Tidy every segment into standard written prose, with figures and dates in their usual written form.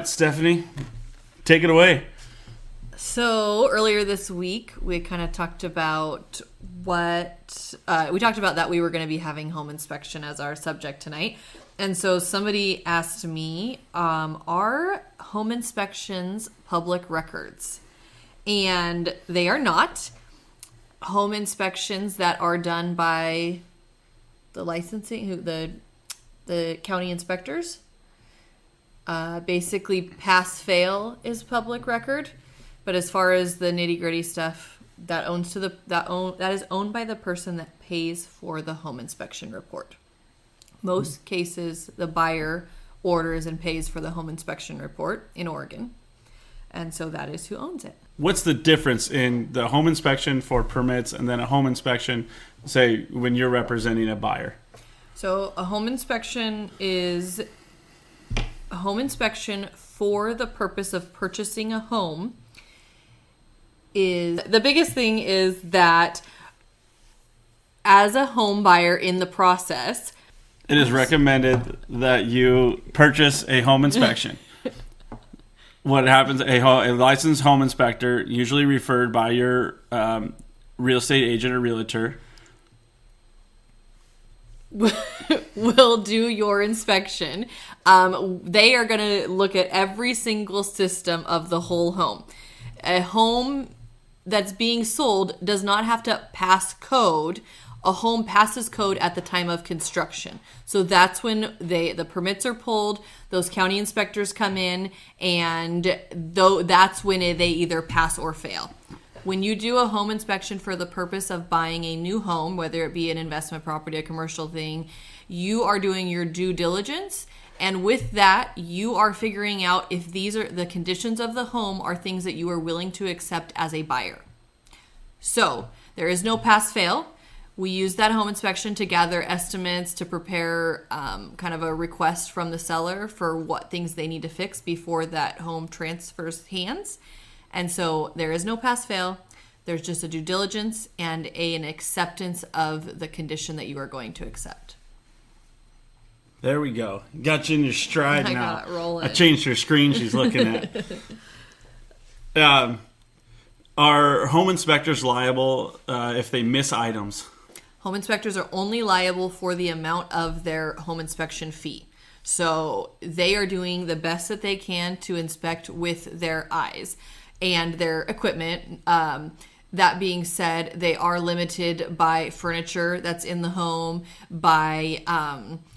right, Stephanie, take it away. So earlier this week, we kind of talked about that we were going to be having home inspection as our subject tonight. And so somebody asked me, are home inspections public records? And they are not. Home inspections that are done by the licensing, the county inspectors, basically pass-fail is public record. But as far as the nitty-gritty stuff, that is owned by the person that pays for the home inspection report. Most cases, the buyer orders and pays for the home inspection report in Oregon. And so that is who owns it. What's the difference in the home inspection for permits and then a home inspection, say, when you're representing a buyer? So a home inspection is a home inspection for the purpose of purchasing a home. The biggest thing is that as a home buyer in the process, it is recommended that you purchase a home inspection. What happens, a licensed home inspector, usually referred by your real estate agent or realtor, will do your inspection. They are going to look at every single system of the whole home. A home that's being sold does not have to pass code. A home passes code at the time of construction. So that's when the permits are pulled, those county inspectors come in, and that's when they either pass or fail. When you do a home inspection for the purpose of buying a new home, whether it be an investment property, a commercial thing, you are doing your due diligence. And with that, you are figuring out if these are the conditions of the home are things that you are willing to accept as a buyer. So there is no pass-fail. We use that home inspection to gather estimates, to prepare kind of a request from the seller for what things they need to fix before that home transfers hands. And so there is no pass-fail. There's just a due diligence and an acceptance of the condition that you are going to accept. There we go. Got you in your stride I now. got it rolling. I changed her screen she's looking at. Are home inspectors liable if they miss items? Home inspectors are only liable for the amount of their home inspection fee. So they are doing the best that they can to inspect with their eyes and their equipment. That being said, they are limited by furniture that's in the home, by...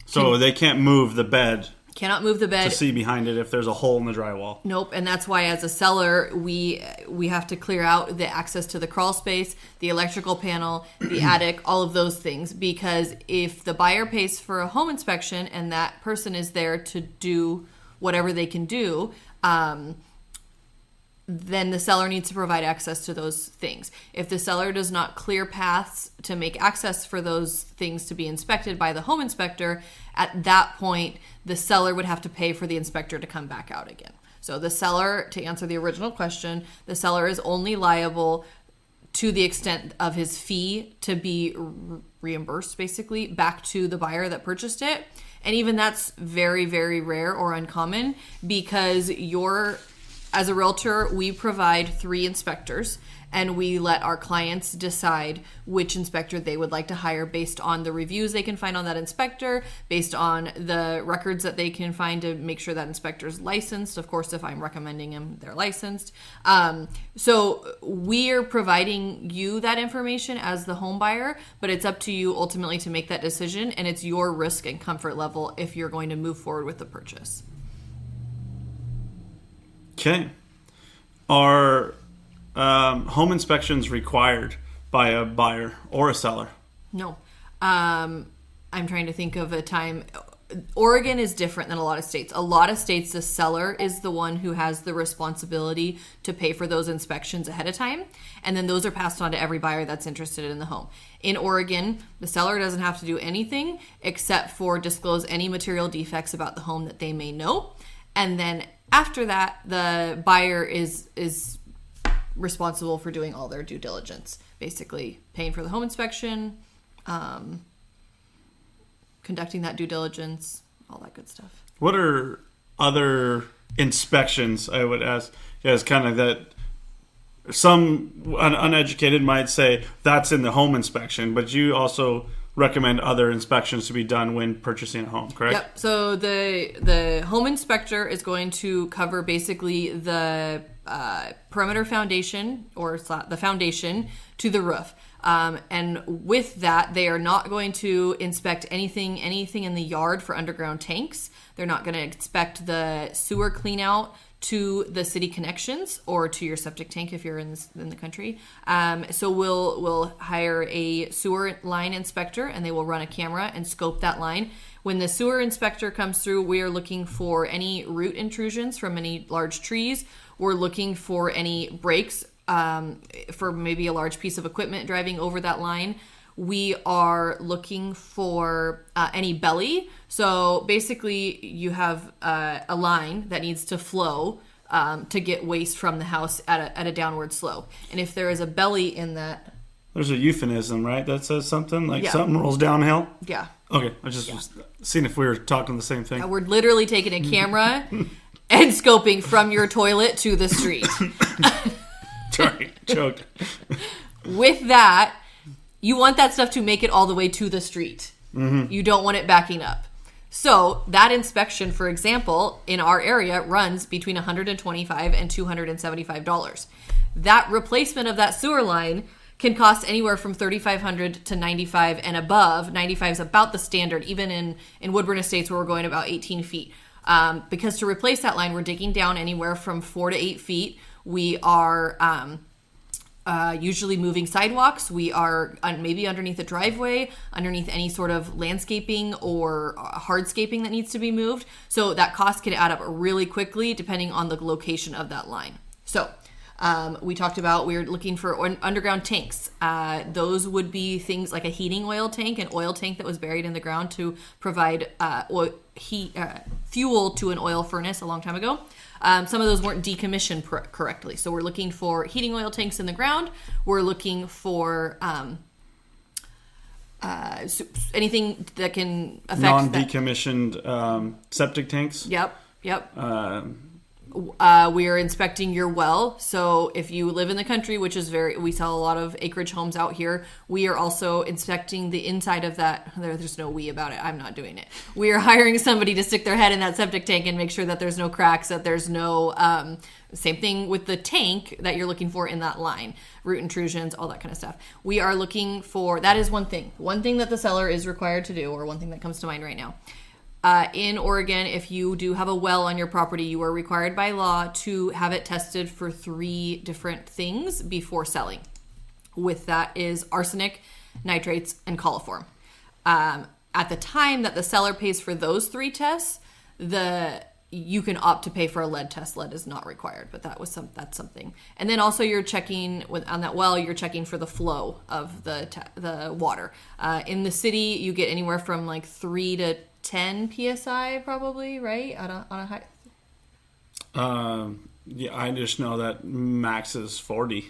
So they can't move the bed. Cannot move the bed. To see behind it if there's a hole in the drywall. Nope, and that's why as a seller, we have to clear out the access to the crawl space, the electrical panel, the attic, all of those things. Because if the buyer pays for a home inspection and that person is there to do whatever they can do, then the seller needs to provide access to those things. If the seller does not clear paths to make access for those things to be inspected by the home inspector, at that point, the seller would have to pay for the inspector to come back out again. So the seller, to answer the original question, the seller is only liable to the extent of his fee to be reimbursed, basically, back to the buyer that purchased it. And even that's very, very rare or uncommon because as a realtor, we provide 3 inspectors, and we let our clients decide which inspector they would like to hire based on the reviews they can find on that inspector, based on the records that they can find to make sure that inspector is licensed. Of course, if I'm recommending them, they're licensed. So we're providing you that information as the home buyer, but it's up to you ultimately to make that decision, and it's your risk and comfort level if you're going to move forward with the purchase. Okay. Are home inspections required by a buyer or a seller? No. I'm trying to think of a time. Oregon is different than a lot of states. A lot of states, the seller is the one who has the responsibility to pay for those inspections ahead of time. And then those are passed on to every buyer that's interested in the home. In Oregon, the seller doesn't have to do anything except for disclose any material defects about the home that they may know. And then after that, the buyer is responsible for doing all their due diligence, basically paying for the home inspection, conducting that due diligence, all that good stuff. What are other inspections, I would ask. Yeah, it's kind of that. Some uneducated might say that's in the home inspection, but you also recommend other inspections to be done when purchasing a home, correct? Yep. So the home inspector is going to cover basically the perimeter foundation or the foundation to the roof. And with that, they are not going to inspect anything in the yard for underground tanks. They're not going to inspect the sewer clean out to the city connections or to your septic tank if you're in the country. So we'll hire a sewer line inspector, and they will run a camera and scope that line. When the sewer inspector comes through, we are looking for any root intrusions from any large trees. We're looking for any breaks for maybe a large piece of equipment driving over that line. We are looking for any belly. So basically, you have a line that needs to flow to get waste from the house at a downward slope. And if there is a belly in that... There's a euphemism, right? That says something like Yeah. something rolls downhill? Yeah. Okay, I just was seeing if we were talking the same thing. We're literally taking a camera and scoping from your toilet to the street. Sorry, choked. With that, you want that stuff to make it all the way to the street. Mm-hmm. You don't want it backing up. So that inspection, for example, in our area runs between $125 and $275. That replacement of that sewer line can cost anywhere from $3,500 to $95 and above. $95 is about the standard, even in Woodburn Estates where we're going about 18 feet. Because to replace that line, we're digging down anywhere from 4 to 8 feet. We are usually moving sidewalks. We are maybe underneath a driveway, underneath any sort of landscaping or hardscaping that needs to be moved. So that cost can add up really quickly depending on the location of that line. So we talked about we're looking for underground tanks. Those would be things like a heating oil tank, an oil tank that was buried in the ground to provide fuel to an oil furnace a long time ago. Some of those weren't decommissioned correctly. So we're looking for heating oil tanks in the ground. We're looking for anything that can affect non-decommissioned septic tanks. Yep. We are inspecting your well. So if you live in the country, which is we sell a lot of acreage homes out here, we are also inspecting the inside of that. There's no we about it. I'm not doing it. We are hiring somebody to stick their head in that septic tank and make sure that there's no cracks, that there's no, same thing with the tank that you're looking for in that line, root intrusions, all that kind of stuff. We are looking for, that is one thing that the seller is required to do, or one thing that comes to mind right now. In Oregon, if you do have a well on your property, you are required by law to have it tested for 3 different things before selling. With that is arsenic, nitrates, and coliform. At the time that the seller pays for those 3 tests, you can opt to pay for a lead test. Lead is not required, but that's something. And then also you're checking on that well. You're checking for the flow of the water. In the city, you get anywhere from like 3 to 10 psi, probably, right? On a high. Yeah, I just know that max is 40.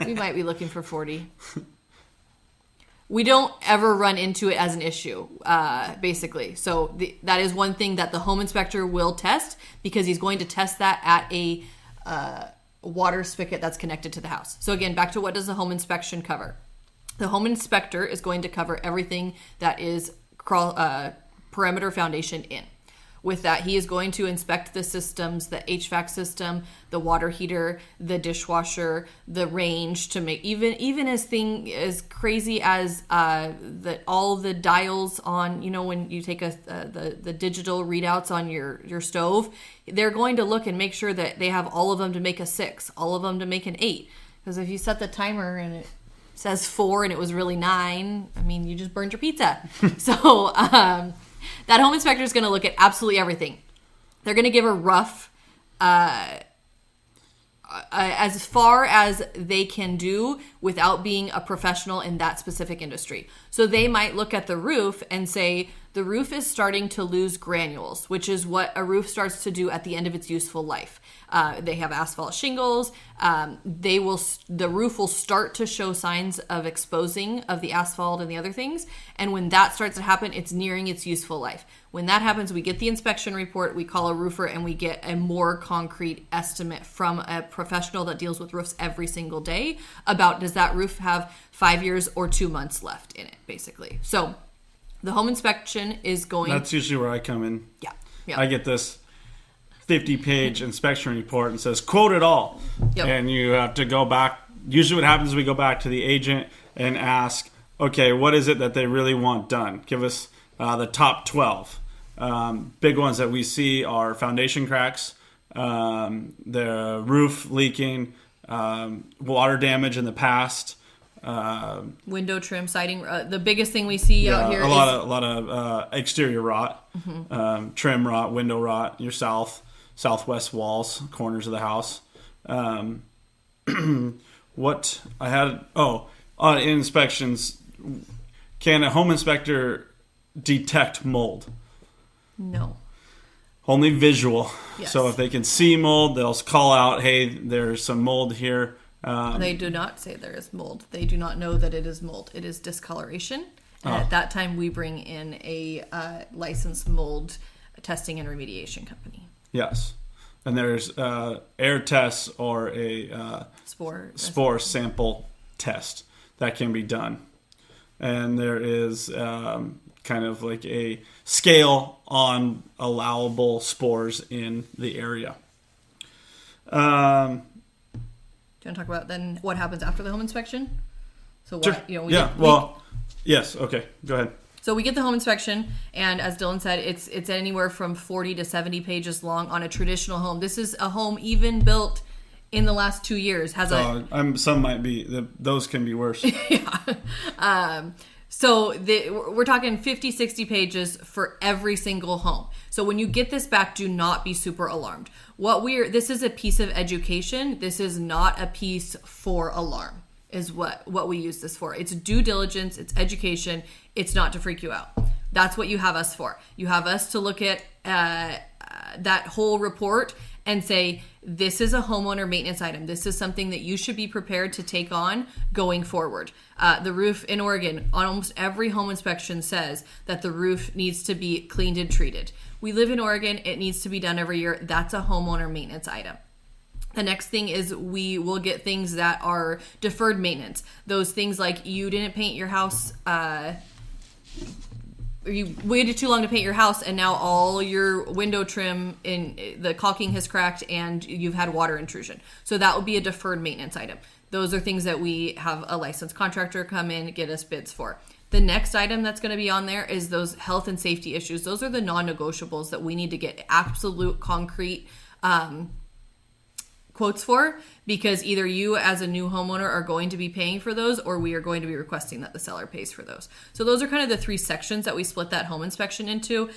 We might be looking for 40. We don't ever run into it as an issue, basically. So that is one thing that the home inspector will test, because he's going to test that at a water spigot that's connected to the house. So again, back to what does the home inspection cover? The home inspector is going to cover everything that is perimeter foundation in. With that, he is going to inspect the systems, the HVAC system, the water heater, the dishwasher, the range, to make even as crazy as all the dials on, when you take the digital readouts on your stove, they're going to look and make sure that they have all of them to make a 6, all of them to make an 8. Because if you set the timer and it says 4 and it was really 9, I mean, you just burned your pizza. So that home inspector is going to look at absolutely everything. They're going to give a rough, as far as they can do without being a professional in that specific industry. So they might look at the roof and say, the roof is starting to lose granules, which is what a roof starts to do at the end of its useful life. They have asphalt shingles. The roof will start to show signs of exposing of the asphalt and the other things. And when that starts to happen, it's nearing its useful life. When that happens, we get the inspection report, we call a roofer, and we get a more concrete estimate from a professional that deals with roofs every single day about, does that roof have 5 years or 2 months left in it, basically. So the home inspection is going... That's usually where I come in. Yeah. I get this 50-page inspection report and says, quote it all. Yep. And you have to go back. Usually what happens is we go back to the agent and ask, okay, what is it that they really want done? Give us the top 12. Big ones that we see are foundation cracks, the roof leaking, water damage in the past, window trim, siding. The biggest thing we see out here a lot of exterior rot, trim rot, window rot, your southwest walls, corners of the house. What I had, on inspections, can a home inspector detect mold? No. Only visual. Yes. So if they can see mold, they'll call out, hey, there's some mold here. They do not say there is mold. They do not know that it is mold. It is discoloration. And at that time, we bring in a licensed mold testing and remediation company. Yes. And there's air tests or a spore sample test that can be done. And there is kind of like a scale on allowable spores in the area. Do you want to talk about then what happens after the home inspection? So what, sure. Yes. Okay. Go ahead. So we get the home inspection, and as Dylan said, it's anywhere from 40 to 70 pages long on a traditional home. This is a home even built in the last 2 years. Some might be, those can be worse. Yeah. So we're talking 50, 60 pages for every single home. So when you get this back, do not be super alarmed. This is a piece of education. This is not a piece for alarm, is what we use this for. It's due diligence. It's education. It's not to freak you out. That's what you have us for. You have us to look at that whole report and say, this is a homeowner maintenance item. This is something that you should be prepared to take on going forward. The roof in Oregon, on almost every home inspection says that the roof needs to be cleaned and treated. We live in Oregon. It needs to be done every year. That's a homeowner maintenance item. The next thing is we will get things that are deferred maintenance. Those things like you didn't paint your house, you waited too long to paint your house, and now all your window trim in the caulking has cracked and you've had water intrusion. So that would be a deferred maintenance item. Those are things that we have a licensed contractor come in, get us bids for. The next item that's going to be on there is those health and safety issues. Those are the non-negotiables that we need to get absolute concrete quotes for, because either you as a new homeowner are going to be paying for those, or we are going to be requesting that the seller pays for those. So those are kind of the three sections that we split that home inspection into.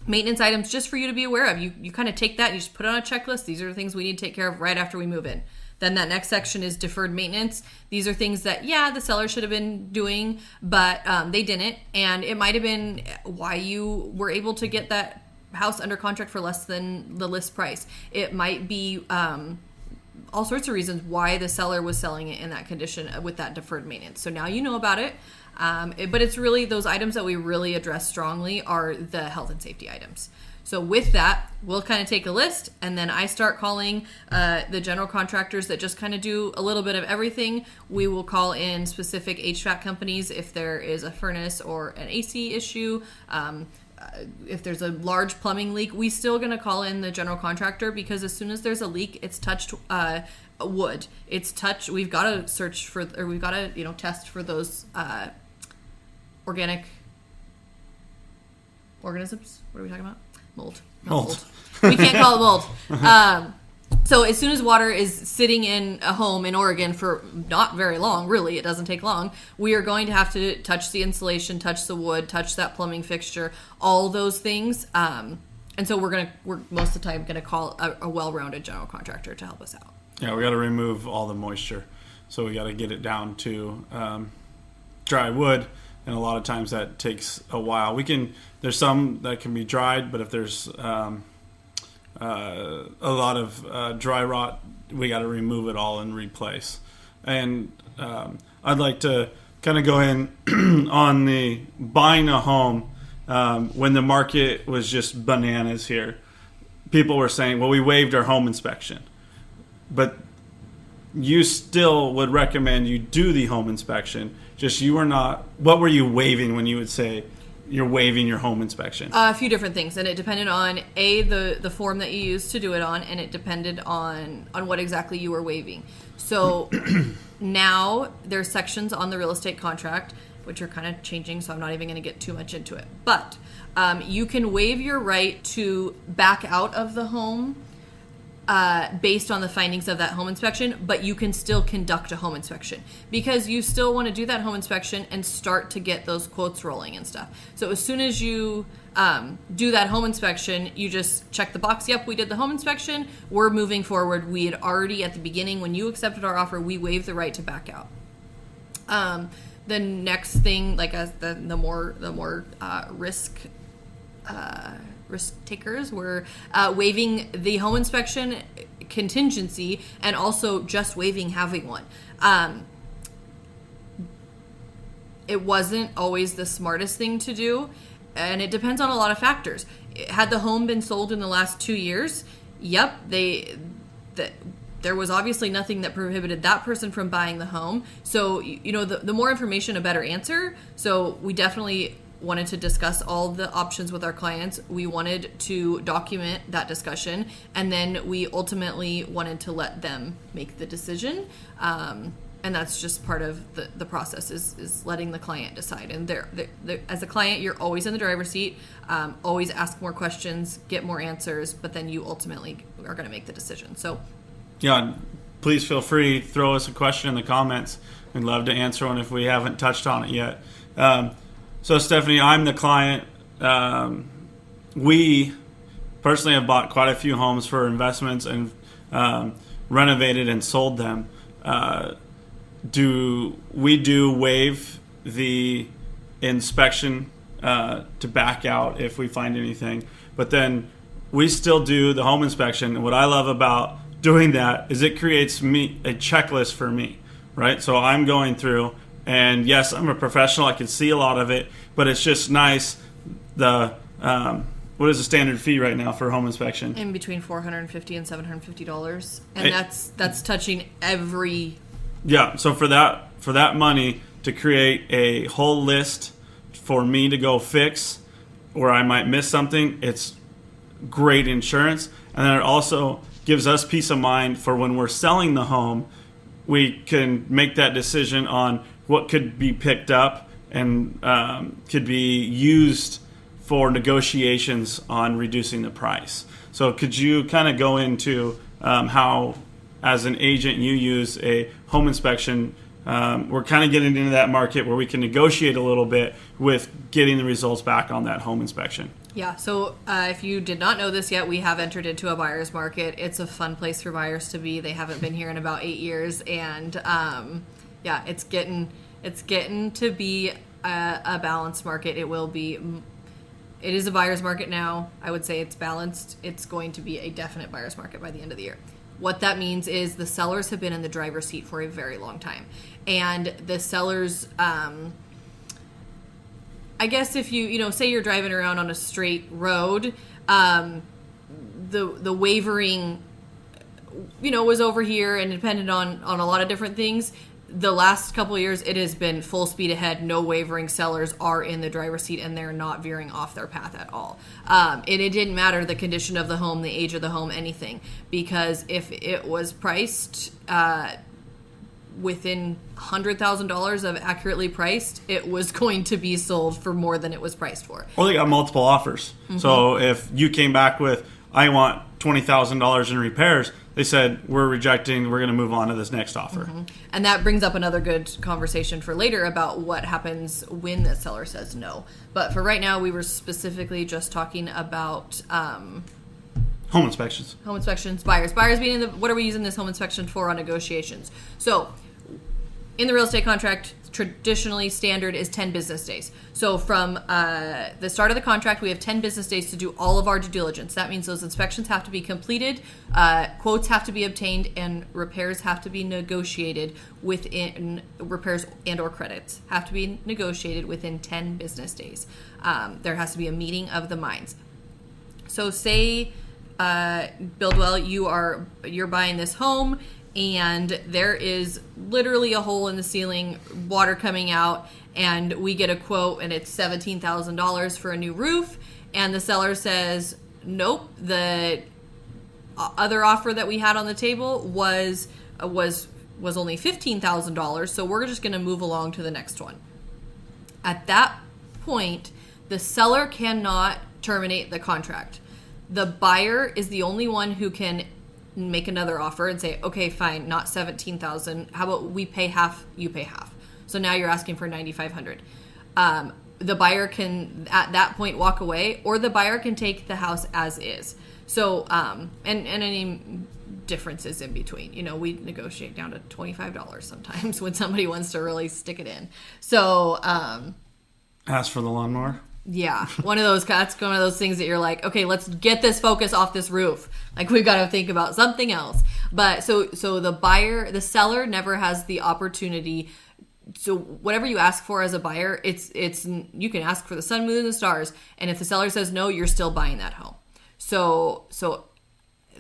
Maintenance items, just for you to be aware of. You kind of take that and you just put it on a checklist. These are the things we need to take care of right after we move in. Then that next section is deferred maintenance. These are things that, the seller should have been doing, but they didn't. And it might have been why you were able to get that house under contract for less than the list price. It might be all sorts of reasons why the seller was selling it in that condition with that deferred maintenance. So now you know about it. But it's really those items that we really address strongly are the health and safety items. So with that, we'll kind of take a list, and then I start calling the general contractors that just kind of do a little bit of everything. We will call in specific HVAC companies if there is a furnace or an AC issue. If there's a large plumbing leak, we still going to call in the general contractor, because as soon as there's a leak, it's touched wood. We've got to search for, or we've got to, test for those organic organisms. What are we talking about? Mold. Mold. We can't call it mold. So as soon as water is sitting in a home in Oregon for not very long, really, it doesn't take long, we are going to have to touch the insulation, touch the wood, touch that plumbing fixture, all those things. And so we're most of the time going to call a well-rounded general contractor to help us out. Yeah, we got to remove all the moisture. So we got to get it down to dry wood and a lot of times that takes a while. There's some that can be dried, but if there's a lot of dry rot, we got to remove it all and replace. And I'd like to kind of go in on the buying a home when the market was just bananas here. People were saying, well, we waived our home inspection. But you still would recommend you do the home inspection. Just you are not. What were you waiving when you would say you're waiving your home inspection? A few different things, and it depended on the form that you used to do it on, and it depended on what exactly you were waiving. So now there's sections on the real estate contract which are kind of changing, so I'm not even going to get too much into it. But you can waive your right to back out of the home based on the findings of that home inspection, but you can still conduct a home inspection because you still want to do that home inspection and start to get those quotes rolling and stuff. So as soon as you do that home inspection, you just check the box. Yep, we did the home inspection. We're moving forward. We had already at the beginning, when you accepted our offer, we waived the right to back out. The next thing, like as the more risk takers were waiving the home inspection contingency and also just waiving having one. It wasn't always the smartest thing to do, and it depends on a lot of factors. Had the home been sold in the last 2 years, yep, there was obviously nothing that prohibited that person from buying the home. So, the more information, a better answer. So we definitely wanted to discuss all the options with our clients. We wanted to document that discussion, and then we ultimately wanted to let them make the decision. And that's just part of the process is letting the client decide. And they're, as a client, you're always in the driver's seat, always ask more questions, get more answers, but then you ultimately are going to make the decision. So, yeah, please feel free, throw us a question in the comments. We'd love to answer one if we haven't touched on it yet. So, Stephanie, I'm the client. We personally have bought quite a few homes for investments and renovated and sold them. Do we waive the inspection to back out if we find anything? But then we still do the home inspection. And what I love about doing that is it creates me a checklist for me, right? So I'm going through, and yes, I'm a professional. I can see a lot of it, but it's just nice. What is the standard fee right now for home inspection? In between $450 and $750, and that's touching every. Yeah. So for that money to create a whole list for me to go fix, where I might miss something, it's great insurance, and then it also gives us peace of mind for when we're selling the home. We can make that decision on what could be picked up and could be used for negotiations on reducing the price. So could you kind of go into how, as an agent, you use a home inspection? We're kind of getting into that market where we can negotiate a little bit with getting the results back on that home inspection. Yeah, so if you did not know this yet, we have entered into a buyer's market. It's a fun place for buyers to be. They haven't been here in about 8 years, and yeah, it's getting to be a balanced market. It is a buyer's market now. I would say it's balanced. It's going to be a definite buyer's market by the end of the year. What that means is the sellers have been in the driver's seat for a very long time, and the sellers. I guess if you say you're driving around on a straight road, the wavering, was over here and depended on a lot of different things. The last couple of years, it has been full speed ahead. No wavering. Sellers are in the driver's seat, and they're not veering off their path at all. And it didn't matter the condition of the home, the age of the home, anything, because if it was priced within $100,000 of accurately priced, it was going to be sold for more than it was priced for. Well, they got multiple offers. Mm-hmm. So if you came back with, I want $20,000 in repairs, they said, we're rejecting, we're going to move on to this next offer. Mm-hmm. And that brings up another good conversation for later about what happens when the seller says no. But for right now, we were specifically just talking about home inspections. Home inspections, buyers. Buyers being what are we using this home inspection for on negotiations? So in the real estate contract, traditionally standard is 10 business days. So from the start of the contract, we have 10 business days to do all of our due diligence. That means those inspections have to be completed, quotes have to be obtained, and repairs have to be negotiated within, repairs and or credits have to be negotiated within 10 business days. There has to be a meeting of the minds. So say, Buildwell, you're buying this home, and there is literally a hole in the ceiling, water coming out, and we get a quote and it's $17,000 for a new roof, and the seller says, nope, the other offer that we had on the table was only $15,000, so we're just going to move along to the next one. At that point, the seller cannot terminate the contract. The buyer is the only one who can make another offer and say, okay, fine, not $17,000. How about we pay half, you pay half. So now you're asking for $9,500. The buyer can at that point walk away, or the buyer can take the house as is. So and any differences in between. We negotiate down to $25 sometimes when somebody wants to really stick it in. So ask for the lawnmower. Yeah, that's one of those things that you're like, okay, let's get this focus off this roof. Like, we've got to think about something else. But so the seller never has the opportunity. So whatever you ask for as a buyer, it's you can ask for the sun, moon, and the stars, and if the seller says no, you're still buying that home. So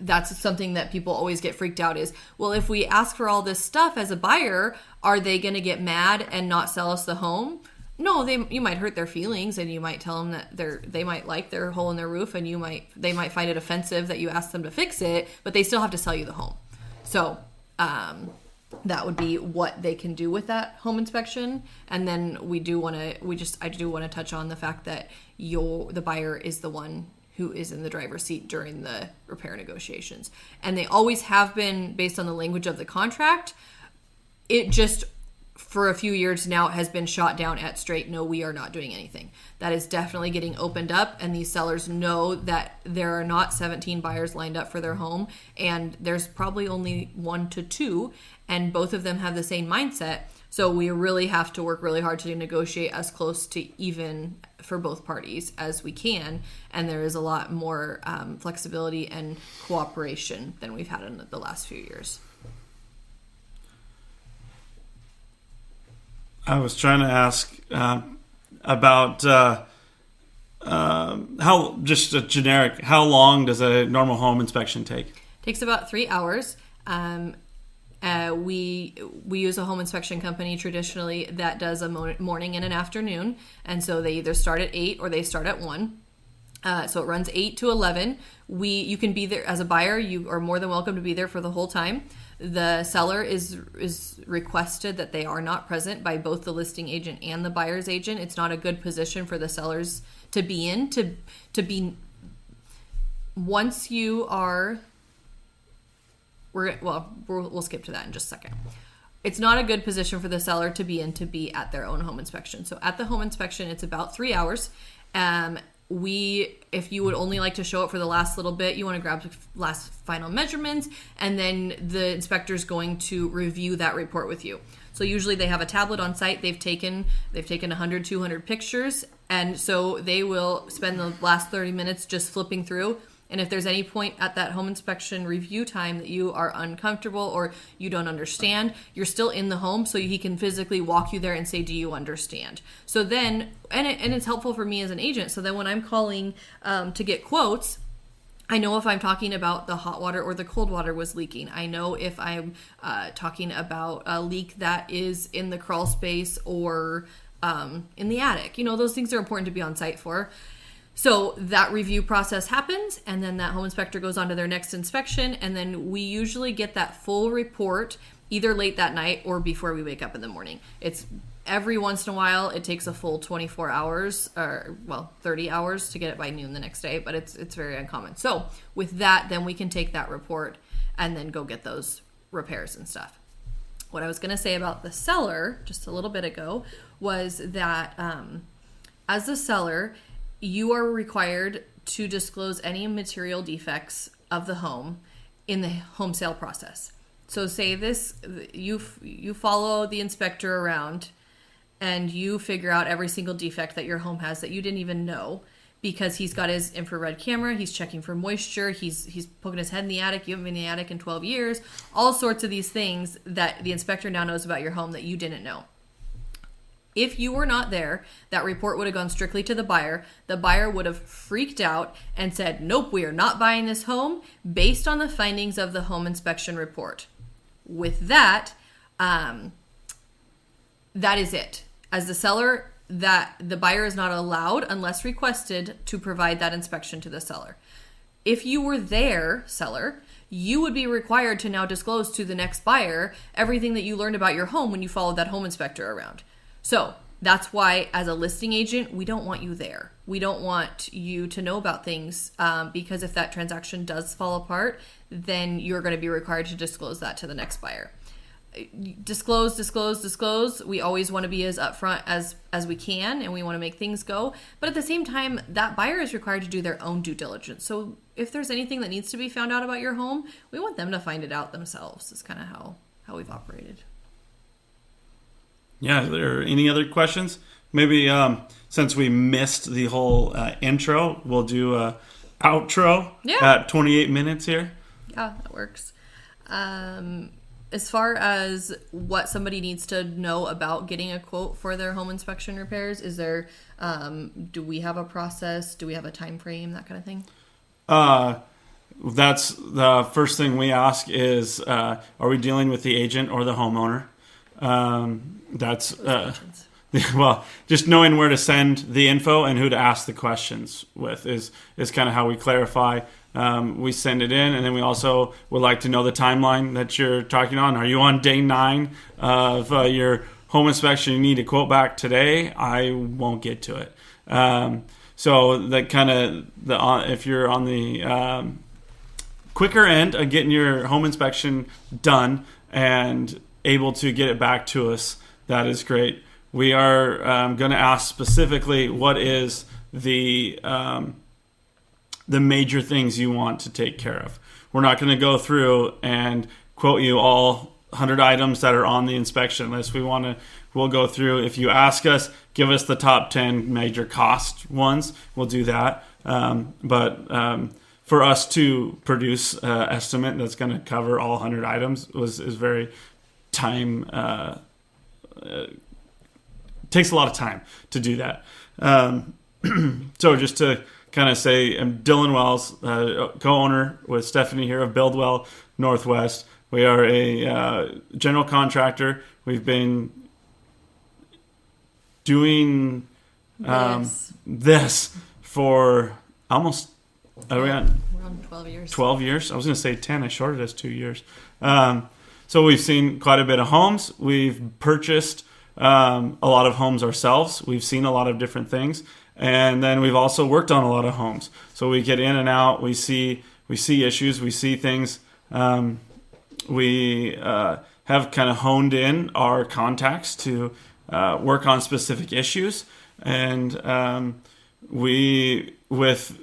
that's something that people always get freaked out is, well, if we ask for all this stuff as a buyer, are they going to get mad and not sell us the home? No, you might hurt their feelings, and you might tell them that they might like their hole in their roof, and they might find it offensive that you ask them to fix it, but they still have to sell you the home. So that would be what they can do with that home inspection. And then I do want to touch on the fact that the buyer is the one who is in the driver's seat during the repair negotiations, and they always have been based on the language of the contract. It just, for a few years now, has been shot down at straight, no, we are not doing anything. That is definitely getting opened up, and these sellers know that there are not 17 buyers lined up for their home, and there's probably only 1 to 2, and both of them have the same mindset. So we really have to work really hard to negotiate as close to even for both parties as we can, and there is a lot more flexibility and cooperation than we've had in the last few years. I was trying to ask about how, just a generic, how long does a normal home inspection take? It takes about 3 hours. We use a home inspection company traditionally that does a morning and an afternoon, and so they either start at 8 or they start at 1. So it runs 8 to 11. You can be there as a buyer. You are more than welcome to be there for the whole time. The seller is requested that they are not present by both the listing agent and the buyer's agent. It's not a good position for the sellers to be in. To be once you are, we'll skip to that in just a second. It's not a good position for the seller to be in to be at their own home inspection. So at the home inspection, it's about 3 hours. If you would only like to show up for the last little bit, you want to grab the last final measurements, and then the inspector is going to review that report with you. So usually they have a tablet on site. They've taken 100, 200 pictures, and so they will spend the last 30 minutes just flipping through. And if there's any point at that home inspection review time that you are uncomfortable or you don't understand, you're still in the home, so he can physically walk you there and say, do you understand? So then, and it's helpful for me as an agent, so then when I'm calling to get quotes, I know if I'm talking about the hot water or the cold water was leaking. I know if I'm talking about a leak that is in the crawl space or in the attic. Those things are important to be on site for. So that review process happens, and then that home inspector goes on to their next inspection, and then we usually get that full report either late that night or before we wake up in the morning. It's every once in a while, it takes a full 24 hours, 30 hours to get it by noon the next day, but it's very uncommon. So with that, then we can take that report and then go get those repairs and stuff. What I was going to say about the seller just a little bit ago was that as the seller, you are required to disclose any material defects of the home in the home sale process. So say you follow the inspector around and you figure out every single defect that your home has that you didn't even know, because he's got his infrared camera, he's checking for moisture, he's poking his head in the attic, you haven't been in the attic in 12 years, all sorts of these things that the inspector now knows about your home that you didn't know. If you were not there, that report would have gone strictly to the buyer. The buyer would have freaked out and said, nope, we are not buying this home based on the findings of the home inspection report. With that, that is it. As the seller, that the buyer is not allowed, unless requested, to provide that inspection to the seller. If you were there, seller, you would be required to now disclose to the next buyer everything that you learned about your home when you followed that home inspector around. So that's why, as a listing agent, we don't want you there. We don't want you to know about things, because if that transaction does fall apart, then you're going to be required to disclose that to the next buyer. Disclose. We always want to be as upfront as we can, and we want to make things go. But at the same time, that buyer is required to do their own due diligence. So if there's anything that needs to be found out about your home, we want them to find it out themselves. It's kind of how we've operated. Yeah, are there any other questions? Maybe since we missed the whole intro, we'll do a outro at 28 minutes here. Yeah, that works. As far as what somebody needs to know about getting a quote for their home inspection repairs, is there, do we have a process? Do we have a time frame, that kind of thing? That's the first thing we ask is, are we dealing with the agent or the homeowner? That's well, just knowing where to send the info and who to ask the questions with is kind of how we clarify. We send it in, and then we also would like to know the timeline that you're talking on. Are you on day 9 of your home inspection? You need a quote back today. I won't get to it. So that kind of if you're on the quicker end of getting your home inspection done and able to get it back to us, that is great. We are going to ask specifically what is the major things you want to take care of. We're not going to go through and quote you all 100 items that are on the inspection list. We'll go through. If you ask us, give us the top 10 major cost ones. We'll do that. But for us to produce an estimate that's going to cover all 100 items is very time. Takes a lot of time to do that. So just to kind of say, I'm Dylan Wells, co-owner with Stephanie here of Buildwell Northwest. We are a general contractor. We've been doing this for almost around 12 years. 12 years. I was going to say 10. I shorted us 2 years. So we've seen quite a bit of homes. We've purchased a lot of homes ourselves. We've seen a lot of different things. And then we've also worked on a lot of homes. So we get in and out. We see issues. We see things. We have kind of honed in our contacts to work on specific issues. And we, with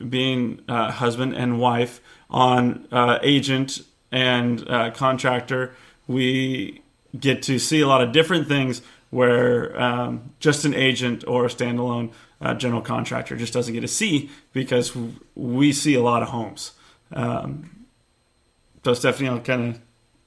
being husband and wife on agent and contractor, we get to see a lot of different things where just an agent or a standalone general contractor just doesn't get to see, because we see a lot of homes. So Stephanie, I'll kind of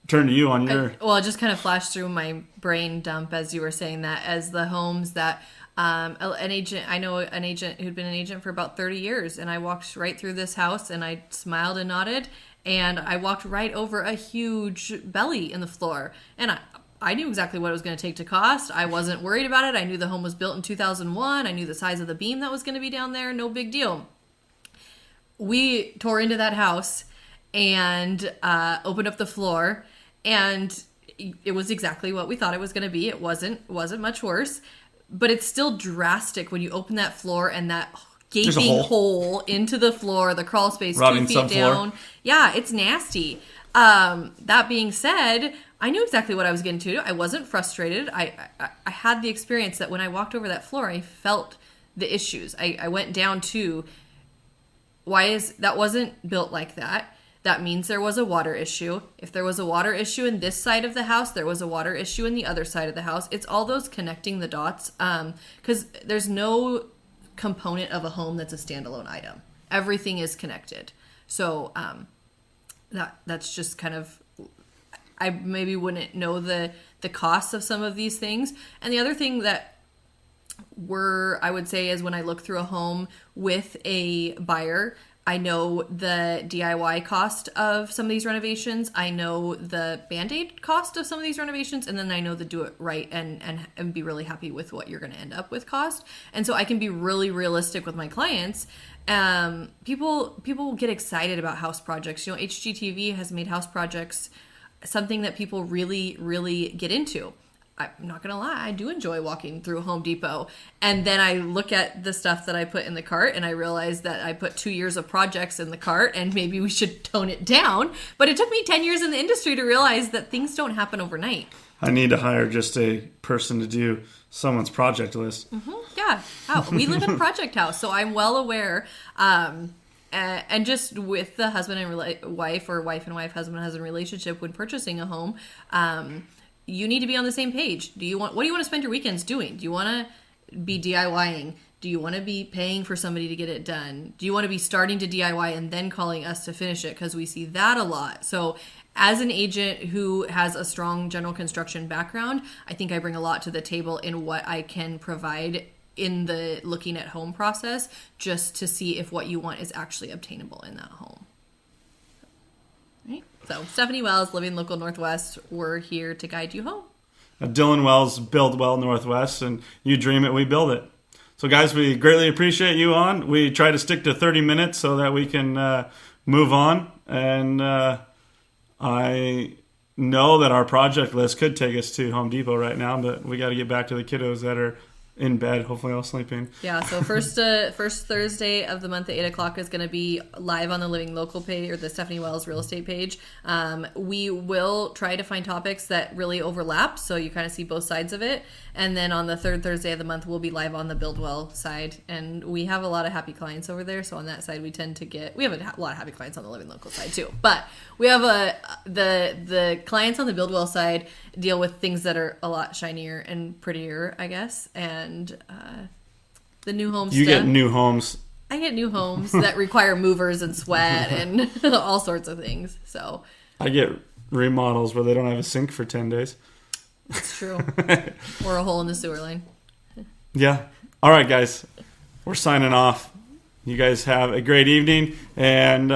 turn to you on your... Well, it just kind of flashed through my brain dump as you were saying that, as the homes that an agent, I know an agent who'd been an agent for about 30 years, and I walked right through this house and I smiled and nodded, and I walked right over a huge belly in the floor, and I knew exactly what it was going to take to cost. I wasn't worried about it. I knew the home was built in 2001. I knew the size of the beam that was going to be down there. No big deal. We tore into that house and opened up the floor, and it was exactly what we thought it was going to be. It wasn't much worse, but it's still drastic when you open that floor and that gaping hole into the floor, the crawl space, Rotting 2 feet down. Yeah, it's nasty. That being said, I knew exactly what I was getting to. I wasn't frustrated. I had the experience that when I walked over that floor, I felt the issues. I went down to, that wasn't built like that. that means there was a water issue. If there was a water issue in this side of the house, there was a water issue in the other side of the house. It's all those connecting the dots, because there's no component of a home that's a standalone item. Everything is connected. So that's just kind of, I maybe wouldn't know the costs of some of these things. And the other thing that I would say is when I look through a home with a buyer, I know the DIY cost of some of these renovations. I know the Band-Aid cost of some of these renovations, and then I know the do it right and be really happy with what you're going to end up with cost. And so I can be really realistic with my clients. People get excited about house projects. You know, HGTV has made house projects something that people really, really get into. I'm not going to lie, I do enjoy walking through Home Depot. And then I look at the stuff that I put in the cart and I realize that I put 2 years of projects in the cart and maybe we should tone it down. But it took me 10 years in the industry to realize that things don't happen overnight. I need to hire just a person to do someone's project list. Yeah. We live in a project house, so I'm well aware. And just with the husband and wife, or wife and wife, husband and husband relationship when purchasing a home, you need to be on the same page. What do you want to spend your weekends doing? Do you want to be DIYing? Do you want to be paying for somebody to get it done? Do you want to be starting to DIY and then calling us to finish it? Because we see that a lot. So as an agent who has a strong general construction background, I think I bring a lot to the table in what I can provide in the looking at home process, just to see if what you want is actually obtainable in that home. Right? So Stephanie Wells, Living Local Northwest, we're here to guide you home. Dylan Wells, Build Well Northwest, and you dream it, we build it. So guys, we greatly appreciate you on. We try to stick to 30 minutes so that we can move on. And I know that our project list could take us to Home Depot right now, but we got to get back to the kiddos that are in bed, hopefully all sleeping. Yeah, so first Thursday of the month at 8 o'clock is going to be live on the Living Local page, or the Stephanie Wells real estate page. We will try to find topics that really overlap, so you kind of see both sides of it. And then on the third Thursday of the month, we'll be live on the Build Well side. And we have a lot of happy clients over there, so on that side we have a lot of happy clients on the Living Local side too. But we have the clients on the Build Well side deal with things that are a lot shinier and prettier, I guess. And the new homes. You get new homes. I get new homes that require movers and sweat and all sorts of things. So I get remodels where they don't have a sink for 10 days. That's true. Or a hole in the sewer line. Yeah. All right, guys. We're signing off. You guys have a great evening. And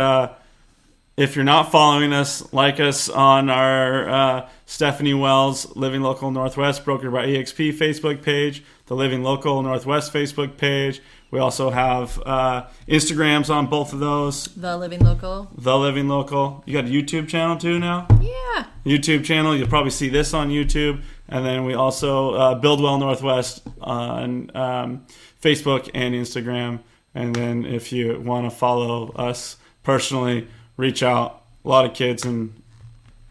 if you're not following us, like us on our Stephanie Wells Living Local Northwest Brokered by EXP Facebook page, the Living Local Northwest Facebook page. We also have Instagrams on both of those. The Living Local. The Living Local. You got a YouTube channel too now? Yeah. YouTube channel. You'll probably see this on YouTube. And then we also Build Well Northwest on Facebook and Instagram. And then if you want to follow us personally, reach out. A lot of kids and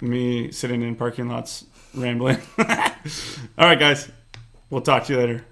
me sitting in parking lots rambling. All right, guys. We'll talk to you later.